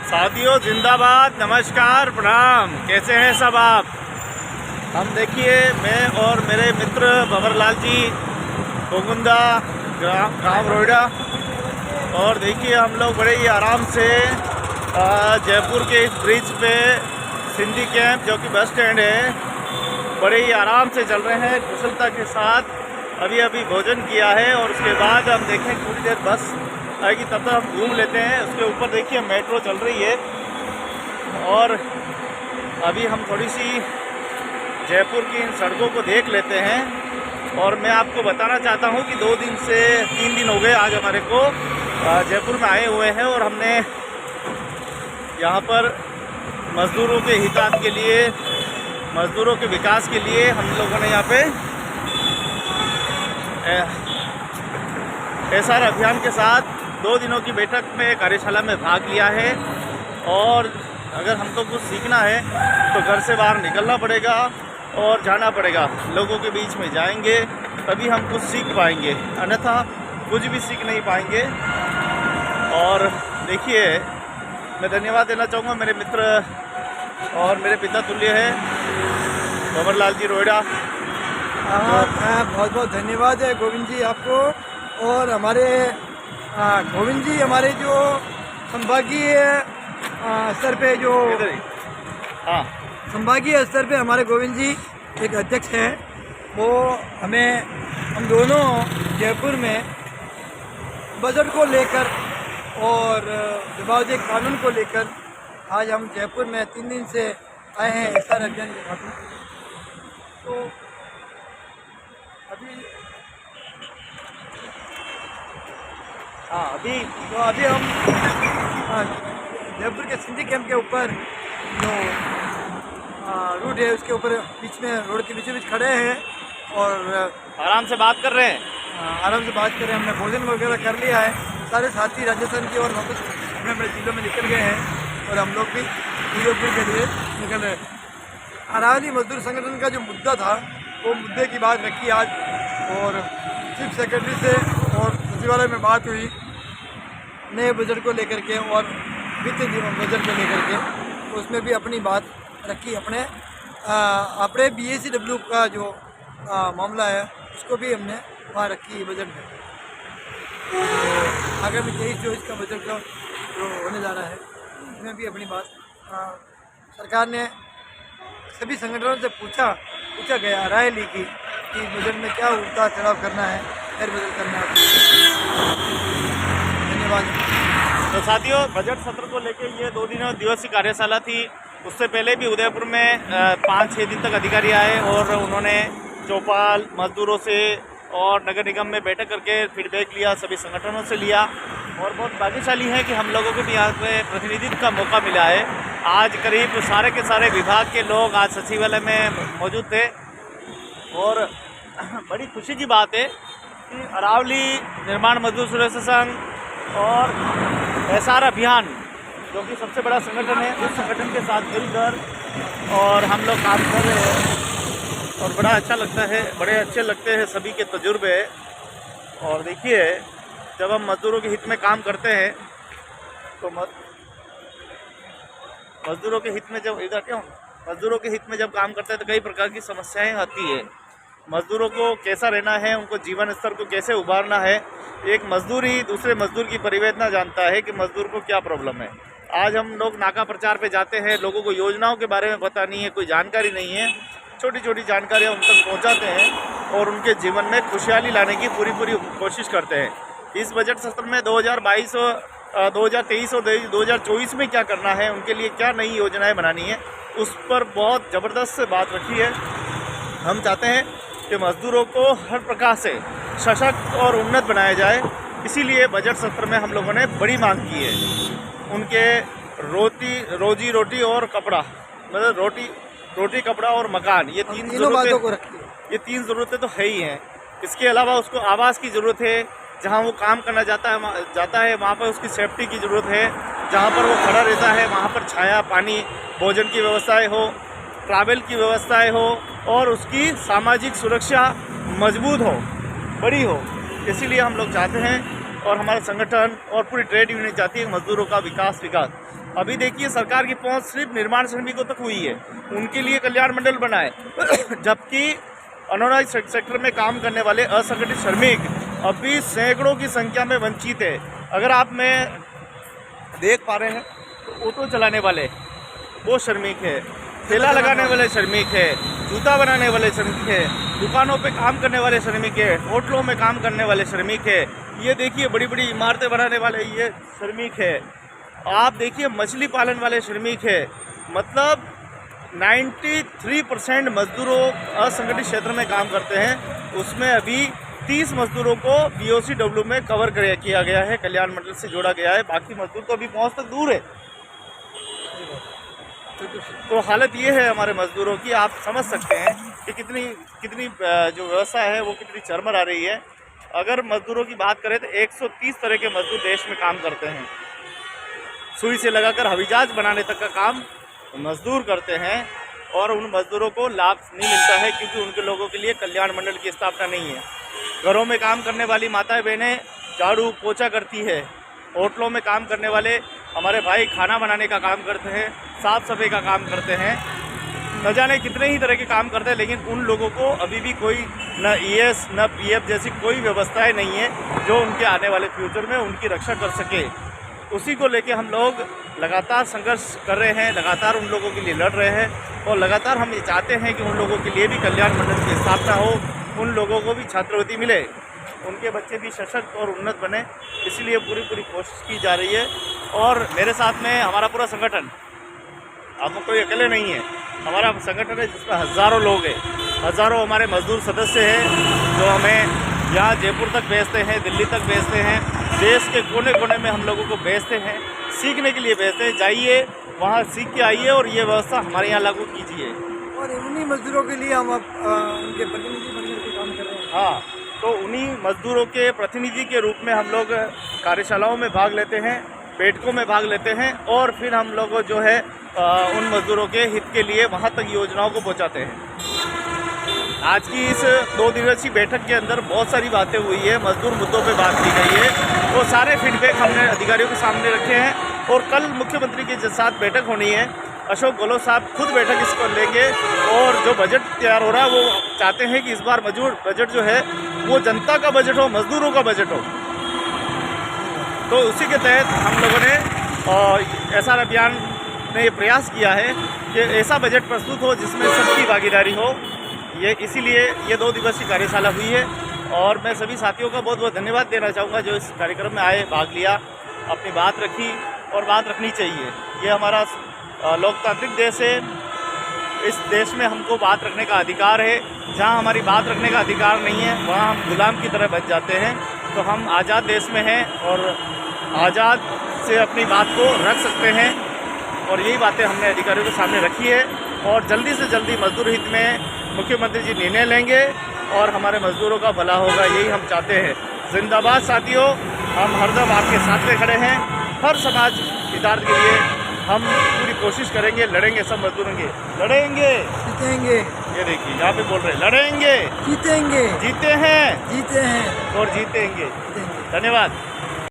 साथियों जिंदाबाद, नमस्कार, प्रणाम। कैसे हैं सब आप? हम देखिए, मैं और मेरे मित्र भंवरलाल जी गोगुंदा गांव रोहिड़ा, और देखिए हम लोग बड़े ही आराम से जयपुर के इस ब्रिज पे सिंधी कैंप जो कि बस स्टैंड है, बड़े ही आराम से चल रहे हैं कुशलता के साथ। अभी भोजन किया है और उसके बाद हम देखें थोड़ी देर बस आएगी, तब तक हम घूम लेते हैं। उसके ऊपर देखिए मेट्रो चल रही है, और अभी हम थोड़ी सी जयपुर की इन सड़कों को देख लेते हैं। और मैं आपको बताना चाहता हूं कि 2 दिन से 3 दिन हो गए आज हमारे को जयपुर में आए हुए हैं, और हमने यहाँ पर मज़दूरों के हितार्थ के लिए, मज़दूरों के विकास के लिए हम लोगों ने यहाँ पे SR अभियान के साथ 2 दिनों की बैठक में कार्यशाला में भाग लिया है। और अगर हमको कुछ सीखना है तो घर से बाहर निकलना पड़ेगा और जाना पड़ेगा, लोगों के बीच में जाएंगे तभी हम कुछ सीख पाएंगे, अन्यथा कुछ भी सीख नहीं पाएंगे। और देखिए, मैं धन्यवाद देना चाहूँगा मेरे मित्र और मेरे पिता तुल्य है भंवरलाल जी रोहिड़ा। बहुत बहुत धन्यवाद है गोविंद जी आपको। और हमारे गोविंद जी हमारे जो संभागीय स्तर पे जो संभागीय स्तर पे हमारे गोविंद जी एक अध्यक्ष हैं, वो हम दोनों जयपुर में बजट को लेकर और विभागीय कानून को लेकर आज हम जयपुर में 3 दिन से आए हैं SR अभियान के माध्यम से। तो अभी हम जयपुर के सिंधी कैंप के ऊपर जो रूट है उसके ऊपर बीच में, रोड के बीचों बीच खड़े हैं और आराम से बात कर रहे हैं। हमने भोजन वगैरह कर लिया है। सारे साथी राजस्थान की ओर वापस अपने अपने जिलों में निकल गए हैं और हम लोग भी उदयपुर के लिए निकल रहे हैं। अरावली मजदूर संगठन का जो मुद्दा था, वो मुद्दे की बात रखी आज, और चीफ सेक्रेटरी से और सचिवालय में बात हुई नए बजट को लेकर के और वित्त बजट को लेकर के। तो उसमें भी अपनी बात रखी, अपने BSEW का जो मामला है उसको भी हमने वहाँ रखी बजट में। तो आगामी 23-24 का बजट जो होने जा रहा है, उसमें भी अपनी बात सरकार ने सभी संगठनों से पूछा गया, राय ली कि बजट में क्या उतार चढ़ाव करना है, फेर बदल करना है। धन्यवाद। तो साथियों, बजट सत्र को लेकर ये 2 दिवसीय कार्यशाला थी। उससे पहले भी उदयपुर में 5-6 दिन तक अधिकारी आए और उन्होंने चौपाल मजदूरों से और नगर निगम में बैठक करके फीडबैक लिया, सभी संगठनों से लिया। और बहुत भाग्यशाली है कि हम लोगों को भी यहाँ पे प्रतिनिधित्व का मौका मिला है। आज करीब सारे के सारे विभाग के लोग आज सचिवालय में मौजूद थे, और बड़ी खुशी की बात है कि अरावली निर्माण मजदूर सुरक्षा संघ और SR अभियान, जो कि सबसे बड़ा संगठन है, उस संगठन के साथ मिलकर और हम लोग काम कर रहे हैं, और बड़ा अच्छा लगता है, बड़े अच्छे लगते हैं सभी के तजुर्बे। और देखिए, जब हम मज़दूरों के हित में काम करते हैं तो मज़दूरों के हित में जब काम करते हैं तो कई प्रकार की समस्याएं आती है। मज़दूरों को कैसा रहना है, उनको जीवन स्तर को कैसे उभारना है, एक मज़दूर ही दूसरे मज़दूर की परिवेदना जानता है कि मज़दूर को क्या प्रॉब्लम है। आज हम लोग नाका प्रचार पे जाते हैं, लोगों को योजनाओं के बारे में पता नहीं है, कोई जानकारी नहीं है, छोटी छोटी जानकारियाँ उन तक पहुँचाते हैं और उनके जीवन में खुशहाली लाने की पूरी कोशिश करते हैं। इस बजट सत्र में 2023 और 2024 में क्या करना है, उनके लिए क्या नई योजनाएं बनानी है, उस पर बहुत ज़बरदस्त बात रखी है। हम चाहते हैं कि मज़दूरों को हर प्रकार से सशक्त और उन्नत बनाया जाए, इसीलिए बजट सत्र में हम लोगों ने बड़ी मांग की है। उनके रोजी रोटी और कपड़ा, मतलब रोटी कपड़ा और मकान, ये 3 ज़रूरतें तो है ही हैं। इसके अलावा उसको आवास की ज़रूरत है, जहाँ वो काम करना जाता है वहाँ पर उसकी सेफ्टी की ज़रूरत है, जहाँ पर वो खड़ा रहता है वहाँ पर छाया, पानी, भोजन की व्यवस्थाएं हो, ट्रैवल की व्यवस्थाएं हो, और उसकी सामाजिक सुरक्षा मजबूत हो, बड़ी हो। इसीलिए हम लोग चाहते हैं और हमारा संगठन और पूरी ट्रेड यूनियन चाहती है मजदूरों का विकास। अभी देखिए सरकार की पहुंच सिर्फ निर्माण श्रमिकों तक हुई है, उनके लिए कल्याण मंडल बना है जबकि अनऑर्गेनाइज्ड सेक्टर में काम करने वाले असंगठित श्रमिक अभी सैकड़ों की संख्या में वंचित है। अगर आप में देख पा रहे हैं तो ऑटो चलाने वाले वो श्रमिक है, ठेला लगाने वाले श्रमिक है, जूता बनाने वाले श्रमिक है, दुकानों पे काम करने वाले श्रमिक है, होटलों में काम करने वाले श्रमिक है, ये देखिए बड़ी बड़ी इमारतें बनाने वाले ये श्रमिक है, आप देखिए मछली पालन वाले श्रमिक है। मतलब 93% मजदूरों असंगठित क्षेत्र में काम करते हैं, उसमें अभी 30 मजदूरों को BOCW में कवर किया गया है, कल्याण मंडल से जोड़ा गया है, बाकी मजदूर तो अभी पहुँच तक दूर है। तो हालत ये है हमारे मजदूरों की, आप समझ सकते हैं कि कितनी जो व्यवस्था है वो कितनी चरमर आ रही है। अगर मजदूरों की बात करें तो 130 तरह के मजदूर देश में काम करते हैं, सुई से लगाकर हवाई जहाज बनाने तक का काम मजदूर करते हैं और उन मजदूरों को लाभ नहीं मिलता है क्योंकि उनके लोगों के लिए कल्याण मंडल की स्थापना नहीं है। घरों में काम करने वाली माताएं बहनें झाड़ू पोछा करती है, होटलों में काम करने वाले हमारे भाई खाना बनाने का काम करते हैं, साफ सफाई का काम करते हैं, न जाने कितने ही तरह के काम करते हैं, लेकिन उन लोगों को अभी भी कोई न ES न PF जैसी कोई व्यवस्थाएं नहीं है जो उनके आने वाले फ्यूचर में उनकी रक्षा कर सके। उसी को लेके हम लोग लगातार संघर्ष कर रहे हैं, लगातार उन लोगों के लिए लड़ रहे हैं और लगातार हम ये चाहते हैं कि उन लोगों के लिए भी कल्याण मंडल की स्थापना हो, उन लोगों को भी छात्रवृत्ति मिले, उनके बच्चे भी सशक्त और उन्नत बने, इसलिए पूरी कोशिश की जा रही है। और मेरे साथ में हमारा पूरा संगठन, आप कोई अकेले नहीं है, हमारा संगठन है जिसमें हज़ारों लोग हैं, हज़ारों हमारे मजदूर सदस्य हैं जो हमें यहाँ जयपुर तक भेजते हैं, दिल्ली तक भेजते हैं, देश के कोने कोने में हम लोगों को भेजते हैं, सीखने के लिए भेजते हैं, जाइए वहाँ सीख के आइए और ये व्यवस्था हमारे यहाँ लागू कीजिए। और उन्हीं मजदूरों के लिए हम उनके प्रतिनिधि बनकर के काम कर रहे हैं। हाँ, तो उन्हीं मजदूरों के प्रतिनिधि के रूप में हम लोग कार्यशालाओं में भाग लेते हैं, बैठकों में भाग लेते हैं और फिर हम लोग जो है उन मजदूरों के हित के लिए वहाँ तक योजनाओं को पहुँचाते हैं। आज की इस 2 दिवसीय बैठक के अंदर बहुत सारी बातें हुई है, मजदूर मुद्दों पे बात की गई है, वो सारे फीडबैक हमने अधिकारियों के सामने रखे हैं और कल मुख्यमंत्री के साथ बैठक होनी है। अशोक गहलोत साहब खुद बैठक इसको लेंगे और जो बजट तैयार हो रहा है वो चाहते हैं कि इस बार बजट जो है वो जनता का बजट हो, मजदूरों का बजट हो। तो उसी के तहत हम लोगों ने SR अभियान ने ये प्रयास किया है कि ऐसा बजट प्रस्तुत हो जिसमें सबकी भागीदारी हो। ये इसीलिए ये 2 दिवसीय कार्यशाला हुई है और मैं सभी साथियों का बहुत बहुत धन्यवाद देना चाहूँगा जो इस कार्यक्रम में आए, भाग लिया, अपनी बात रखी और बात रखनी चाहिए। ये हमारा लोकतांत्रिक देश है, इस देश में हमको बात रखने का अधिकार है। जहाँ हमारी बात रखने का अधिकार नहीं है वहाँ हम गुलाम की तरह बच जाते हैं। तो हम आज़ाद देश में हैं और आज़ाद से अपनी बात को रख सकते हैं और यही बातें हमने अधिकारियों के सामने रखी है और जल्दी से जल्दी मजदूर हित में मुख्यमंत्री जी निर्णय लेंगे और हमारे मजदूरों का भला होगा, यही हम चाहते हैं। जिंदाबाद साथियों, हम हरदम आपके साथ में खड़े हैं, हर समाज हितार्थ के लिए हम पूरी कोशिश करेंगे, लड़ेंगे, सब मजदूरों के लड़ेंगे, जीतेंगे। ये देखिए यहाँ पे बोल रहे हैं लड़ेंगे, जीतेंगे, जीते हैं जीते हैं और जीतेंगे। धन्यवाद।